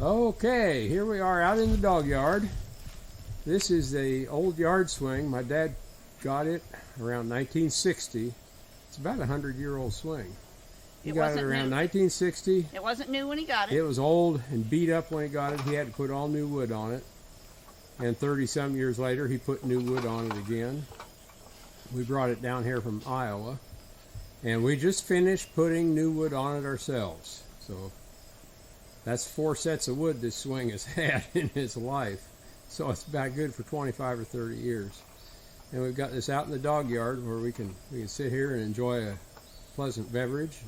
Okay, here we are out in the dog yard. This is the old yard swing. My dad got it around 1960. It's about a 100-year-old swing. He got it around 1960. It wasn't new when he got it. It was old and beat up when he got it. He had to put all new wood on it. And 30-some years later, he put new wood on it again. We brought it down here from Iowa. And we just finished putting new wood on it ourselves. So that's 4 sets of wood this swing has had in his life. So it's about good for 25 or 30 years. And we've got this out in the dog yard where we can sit here and enjoy a pleasant beverage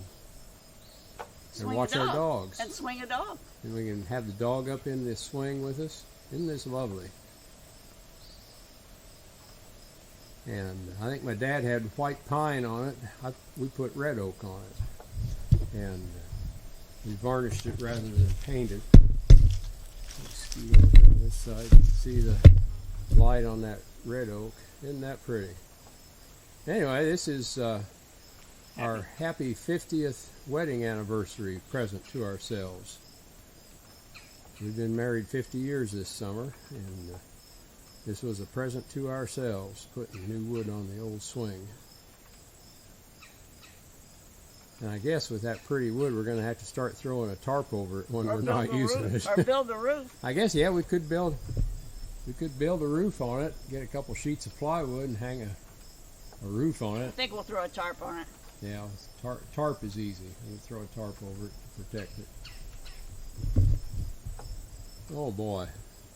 and watch our dogs. And swing a dog. And we can have the dog up in this swing with us. Isn't this lovely? And I think my dad had white pine on it. We put red oak on it. And we varnished it rather than painted. Let's scoot over on this side. You can see the light on that red oak. Isn't that pretty? Anyway, this is our happy 50th wedding anniversary present to ourselves. We've been married 50 years this summer, and this was a present to ourselves, putting new wood on the old swing. And I guess with that pretty wood, we're going to have to start throwing a tarp over it when we're not using it. Or build a roof. I guess, yeah, we could build a roof on it, get a couple sheets of plywood and hang a roof on it. I think we'll throw a tarp on it. Yeah, tarp is easy. You can throw a tarp over it to protect it. Oh boy,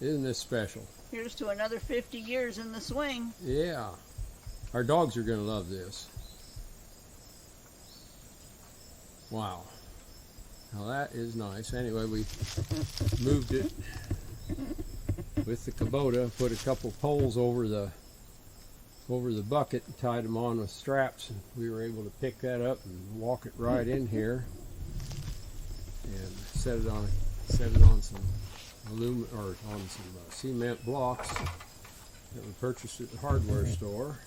isn't this special? Here's to another 50 years in the swing. Yeah, our dogs are going to love this. Wow. Now that is nice. Anyway, we moved it with the Kubota, put a couple poles over the bucket and tied them on with straps, and we were able to pick that up and walk it right in here and set it on some cement blocks that we purchased at the hardware store,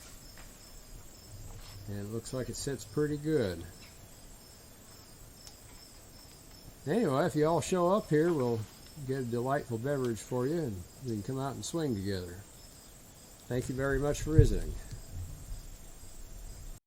and it looks like it sits pretty good. Anyway, if you all show up here, we'll get a delightful beverage for you, and we can come out and swing together. Thank you very much for visiting.